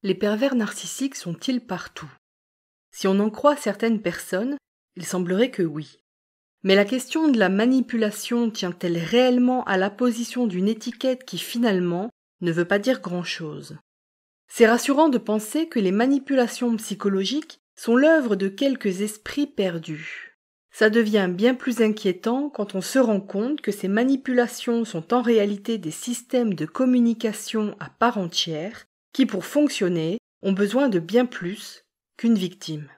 Les pervers narcissiques sont-ils partout? Si on en croit certaines personnes, il semblerait que oui. Mais la question de la manipulation tient-elle réellement à l'apposition d'une étiquette qui finalement ne veut pas dire grand-chose? C'est rassurant de penser que les manipulations psychologiques sont l'œuvre de quelques esprits perdus. Ça devient bien plus inquiétant quand on se rend compte que ces manipulations sont en réalité des systèmes de communication à part entière qui, pour fonctionner, ont besoin de bien plus qu'une victime.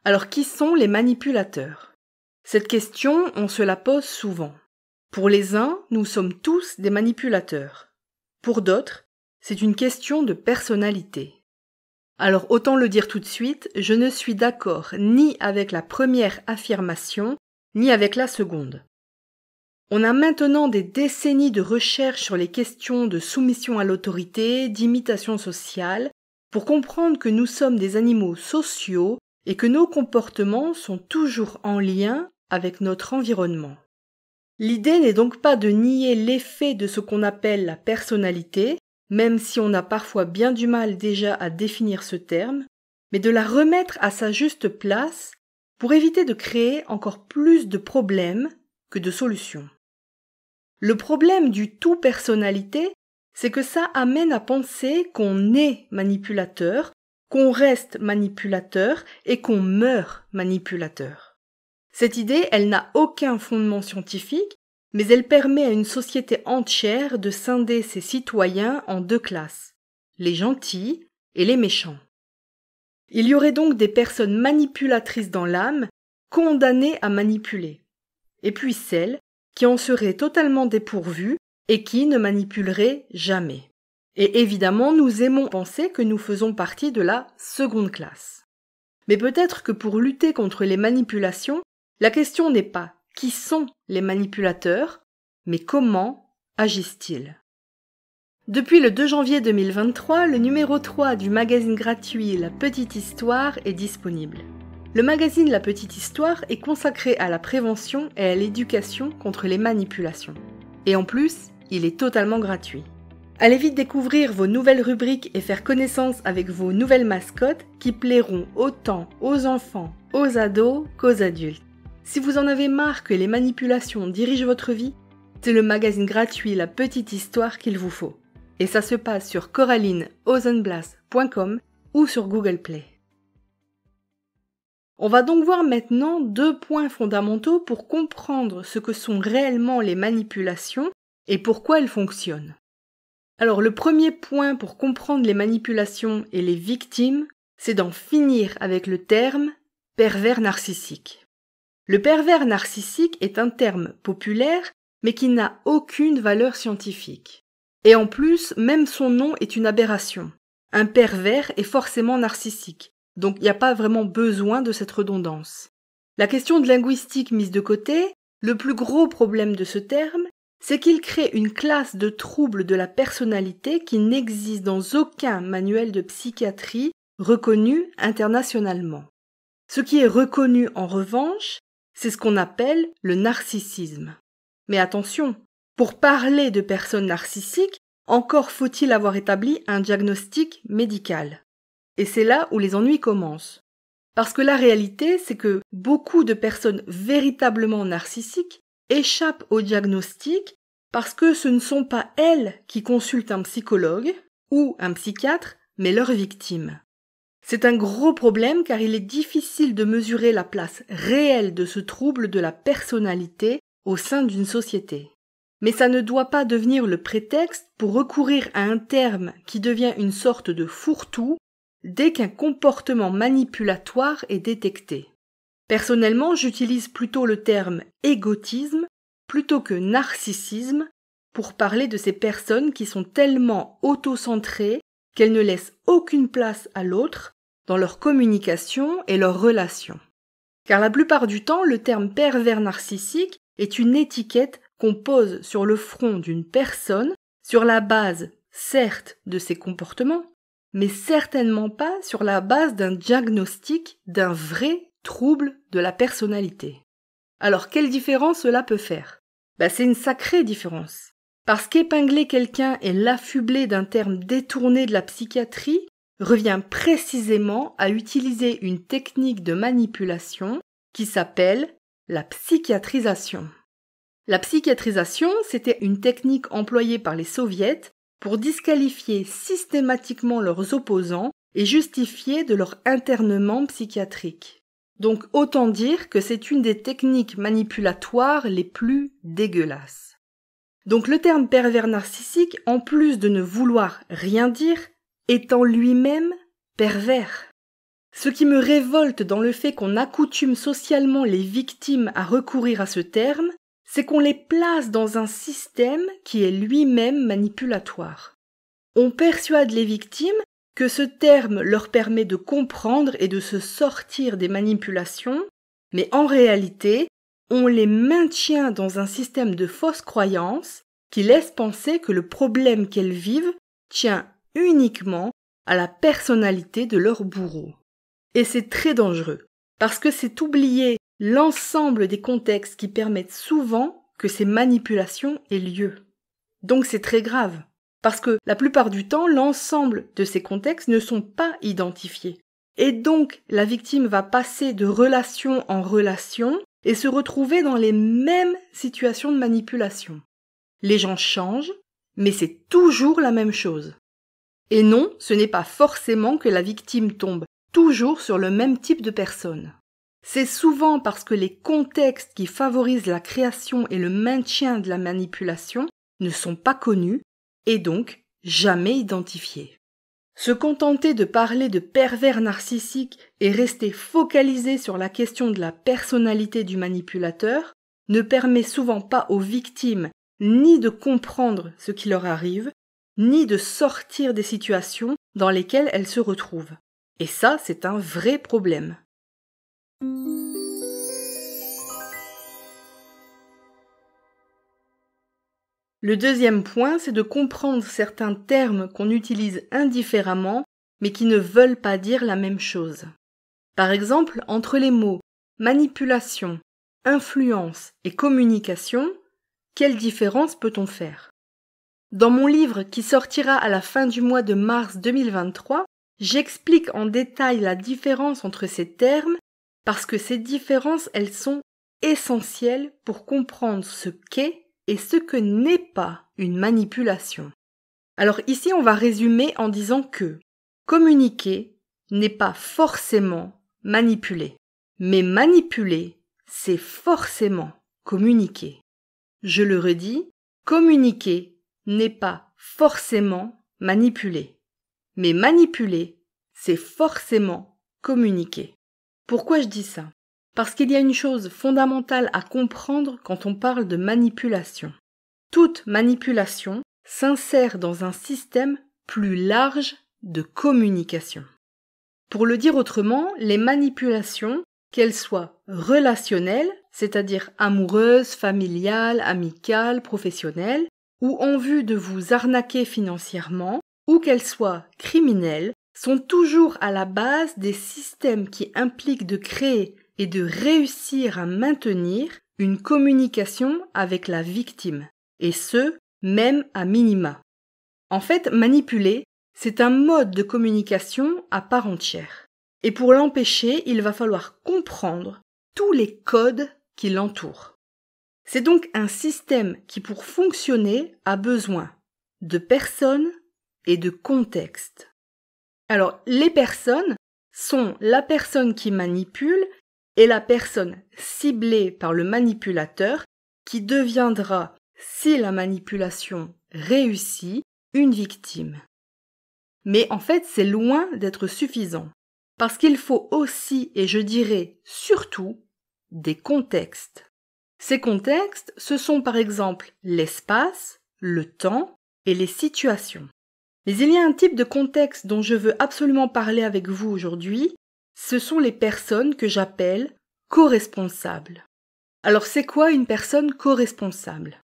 Alors qui sont les manipulateurs? Cette question, on se la pose souvent. Pour les uns, nous sommes tous des manipulateurs. Pour d'autres, c'est une question de personnalité. Alors autant le dire tout de suite, je ne suis d'accord ni avec la première affirmation, ni avec la seconde. On a maintenant des décennies de recherches sur les questions de soumission à l'autorité, d'imitation sociale, pour comprendre que nous sommes des animaux sociaux et que nos comportements sont toujours en lien avec notre environnement. L'idée n'est donc pas de nier l'effet de ce qu'on appelle la personnalité, même si on a parfois bien du mal déjà à définir ce terme, mais de la remettre à sa juste place pour éviter de créer encore plus de problèmes que de solutions. Le problème du tout personnalité, c'est que ça amène à penser qu'on est manipulateur, qu'on reste manipulateur et qu'on meurt manipulateur. Cette idée, elle n'a aucun fondement scientifique, mais elle permet à une société entière de scinder ses citoyens en deux classes, les gentils et les méchants. Il y aurait donc des personnes manipulatrices dans l'âme, condamnées à manipuler, et puis celles qui en seraient totalement dépourvues et qui ne manipuleraient jamais. Et évidemment, nous aimons penser que nous faisons partie de la seconde classe. Mais peut-être que pour lutter contre les manipulations, la question n'est pas qui sont les manipulateurs, mais comment agissent-ils? Depuis le 2 janvier 2023, le numéro 3 du magazine gratuit La Petite Histoire est disponible. Le magazine La Petite Histoire est consacré à la prévention et à l'éducation contre les manipulations. Et en plus, il est totalement gratuit. Allez vite découvrir vos nouvelles rubriques et faire connaissance avec vos nouvelles mascottes qui plairont autant aux enfants, aux ados qu'aux adultes. Si vous en avez marre que les manipulations dirigent votre vie, c'est le magazine gratuit La Petite Histoire qu'il vous faut. Et ça se passe sur coralineozenblas.com ou sur Google Play. On va donc voir maintenant 2 points fondamentaux pour comprendre ce que sont réellement les manipulations et pourquoi elles fonctionnent. Alors le premier point pour comprendre les manipulations et les victimes, c'est d'en finir avec le terme pervers narcissique. Le pervers narcissique est un terme populaire mais qui n'a aucune valeur scientifique. Et en plus, même son nom est une aberration. Un pervers est forcément narcissique, donc il n'y a pas vraiment besoin de cette redondance. La question de linguistique mise de côté, le plus gros problème de ce terme, c'est qu'il crée une classe de troubles de la personnalité qui n'existe dans aucun manuel de psychiatrie reconnu internationalement. Ce qui est reconnu en revanche, c'est ce qu'on appelle le narcissisme. Mais attention, pour parler de personnes narcissiques, encore faut-il avoir établi un diagnostic médical. Et c'est là où les ennuis commencent. Parce que la réalité, c'est que beaucoup de personnes véritablement narcissiques échappent au diagnostic parce que ce ne sont pas elles qui consultent un psychologue ou un psychiatre, mais leurs victimes. C'est un gros problème car il est difficile de mesurer la place réelle de ce trouble de la personnalité au sein d'une société. Mais ça ne doit pas devenir le prétexte pour recourir à un terme qui devient une sorte de fourre-tout dès qu'un comportement manipulatoire est détecté. Personnellement, j'utilise plutôt le terme égotisme plutôt que narcissisme pour parler de ces personnes qui sont tellement autocentrées qu'elles ne laissent aucune place à l'autre dans leur communication et leurs relations. Car la plupart du temps, le terme pervers narcissique est une étiquette qu'on pose sur le front d'une personne sur la base, certes, de ses comportements, mais certainement pas sur la base d'un diagnostic d'un vrai trouble de la personnalité. Alors, quelle différence cela peut faire ? C'est une sacrée différence. Parce qu'épingler quelqu'un et l'affubler d'un terme détourné de la psychiatrie revient précisément à utiliser une technique de manipulation qui s'appelle la psychiatrisation. La psychiatrisation, c'était une technique employée par les soviets pour disqualifier systématiquement leurs opposants et justifier de leur internement psychiatrique. Donc autant dire que c'est une des techniques manipulatoires les plus dégueulasses. Donc le terme pervers narcissique, en plus de ne vouloir rien dire, est en lui-même pervers. Ce qui me révolte dans le fait qu'on accoutume socialement les victimes à recourir à ce terme, c'est qu'on les place dans un système qui est lui-même manipulatoire. On persuade les victimes que ce terme leur permet de comprendre et de se sortir des manipulations, mais en réalité, on les maintient dans un système de fausses croyances qui laisse penser que le problème qu'elles vivent tient uniquement à la personnalité de leur bourreau. Et c'est très dangereux, parce que c'est oublier l'ensemble des contextes qui permettent souvent que ces manipulations aient lieu. Donc c'est très grave, parce que la plupart du temps, l'ensemble de ces contextes ne sont pas identifiés. Et donc, la victime va passer de relation en relation et se retrouver dans les mêmes situations de manipulation. Les gens changent, mais c'est toujours la même chose. Et non, ce n'est pas forcément que la victime tombe toujours sur le même type de personne. C'est souvent parce que les contextes qui favorisent la création et le maintien de la manipulation ne sont pas connus et donc jamais identifiés. Se contenter de parler de pervers narcissique et rester focalisé sur la question de la personnalité du manipulateur ne permet souvent pas aux victimes ni de comprendre ce qui leur arrive, ni de sortir des situations dans lesquelles elles se retrouvent. Et ça, c'est un vrai problème. Le deuxième point, c'est de comprendre certains termes qu'on utilise indifféremment, mais qui ne veulent pas dire la même chose. Par exemple, entre les mots manipulation, influence et communication, quelle différence peut-on faire ? Dans mon livre qui sortira à la fin du mois de mars 2023, j'explique en détail la différence entre ces termes parce que ces différences, elles sont essentielles pour comprendre ce qu'est et ce que n'est pas une manipulation. Alors ici, on va résumer en disant que communiquer n'est pas forcément manipuler, mais manipuler, c'est forcément communiquer. Je le redis, communiquer n'est pas forcément manipuler, mais manipuler, c'est forcément communiquer. Pourquoi je dis ça ? Parce qu'il y a une chose fondamentale à comprendre quand on parle de manipulation. Toute manipulation s'insère dans un système plus large de communication. Pour le dire autrement, les manipulations, qu'elles soient relationnelles, c'est-à-dire amoureuses, familiales, amicales, professionnelles, ou en vue de vous arnaquer financièrement, ou qu'elles soient criminelles, sont toujours à la base des systèmes qui impliquent de créer et de réussir à maintenir une communication avec la victime, et ce, même à minima. En fait, manipuler, c'est un mode de communication à part entière. Et pour l'empêcher, il va falloir comprendre tous les codes qui l'entourent. C'est donc un système qui, pour fonctionner, a besoin de personnes et de contexte. Alors, les personnes sont la personne qui manipule et la personne ciblée par le manipulateur qui deviendra, si la manipulation réussit, une victime. Mais en fait, c'est loin d'être suffisant, parce qu'il faut aussi, et je dirais surtout, des contextes. Ces contextes, ce sont par exemple l'espace, le temps et les situations. Mais il y a un type de contexte dont je veux absolument parler avec vous aujourd'hui, ce sont les personnes que j'appelle co-responsables. Alors c'est quoi une personne co-responsable ?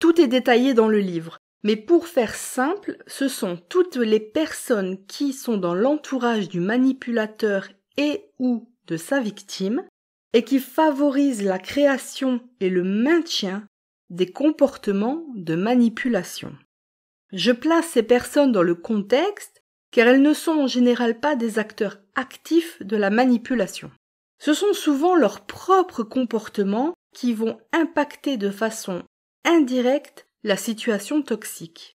Tout est détaillé dans le livre, mais pour faire simple, ce sont toutes les personnes qui sont dans l'entourage du manipulateur et ou de sa victime et qui favorisent la création et le maintien des comportements de manipulation. Je place ces personnes dans le contexte car elles ne sont en général pas des acteurs actifs de la manipulation. Ce sont souvent leurs propres comportements qui vont impacter de façon indirecte la situation toxique.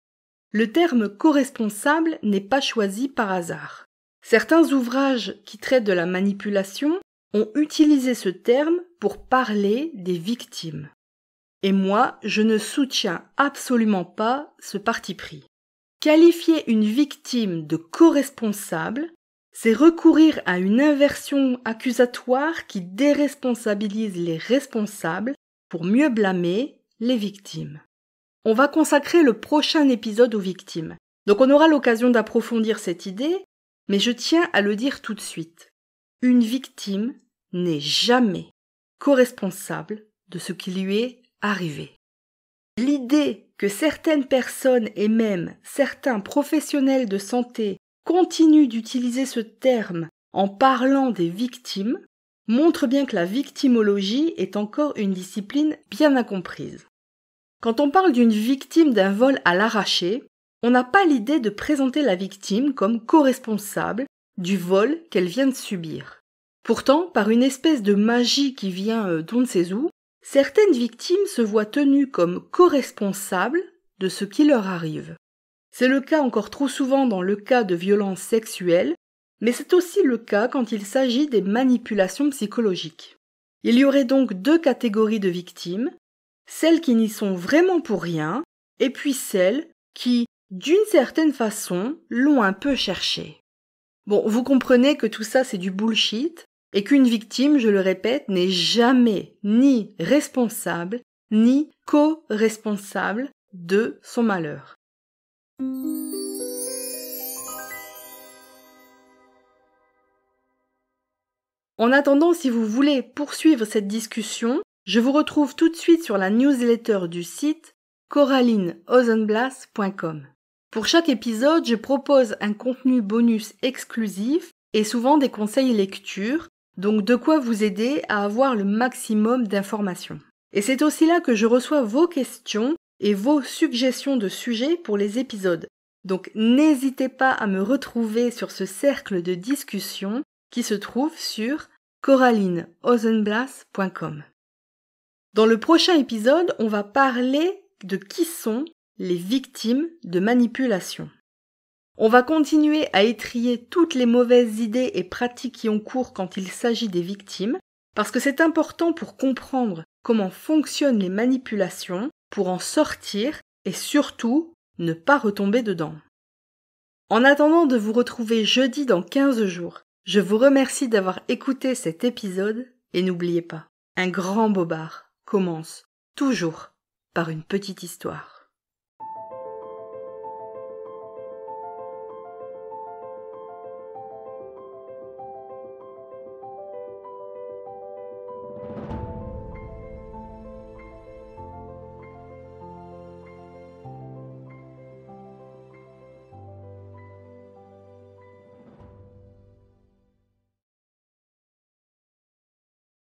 Le terme co-responsable n'est pas choisi par hasard. Certains ouvrages qui traitent de la manipulation ont utilisé ce terme pour parler des victimes. Et moi, je ne soutiens absolument pas ce parti pris. Qualifier une victime de co-responsable, c'est recourir à une inversion accusatoire qui déresponsabilise les responsables pour mieux blâmer les victimes. On va consacrer le prochain épisode aux victimes, donc on aura l'occasion d'approfondir cette idée, mais je tiens à le dire tout de suite. Une victime n'est jamais co-responsable de ce qui lui est arrivé. L'idée que certaines personnes et même certains professionnels de santé continuent d'utiliser ce terme en parlant des victimes montre bien que la victimologie est encore une discipline bien incomprise. Quand on parle d'une victime d'un vol à l'arraché, on n'a pas l'idée de présenter la victime comme co-responsable du vol qu'elle vient de subir. Pourtant, par une espèce de magie qui vient d'on ne sait où, certaines victimes se voient tenues comme co-responsables de ce qui leur arrive. C'est le cas encore trop souvent dans le cas de violences sexuelles, mais c'est aussi le cas quand il s'agit des manipulations psychologiques. Il y aurait donc deux catégories de victimes, celles qui n'y sont vraiment pour rien, et puis celles qui, d'une certaine façon, l'ont un peu cherché. Bon, vous comprenez que tout ça c'est du bullshit, et qu'une victime, je le répète, n'est jamais ni responsable, ni co-responsable de son malheur. En attendant, si vous voulez poursuivre cette discussion, je vous retrouve tout de suite sur la newsletter du site coralineozenblas.com. Pour chaque épisode, je propose un contenu bonus exclusif et souvent des conseils lecture, donc de quoi vous aider à avoir le maximum d'informations. Et c'est aussi là que je reçois vos questions et vos suggestions de sujets pour les épisodes. Donc n'hésitez pas à me retrouver sur ce cercle de discussion qui se trouve sur coralineozenblas.com. Dans le prochain épisode, on va parler de qui sont les victimes de manipulation. On va continuer à étriller toutes les mauvaises idées et pratiques qui ont cours quand il s'agit des victimes, parce que c'est important pour comprendre comment fonctionnent les manipulations, pour en sortir et surtout ne pas retomber dedans. En attendant de vous retrouver jeudi dans 15 jours, je vous remercie d'avoir écouté cet épisode et n'oubliez pas, un grand bobard commence toujours par une petite histoire.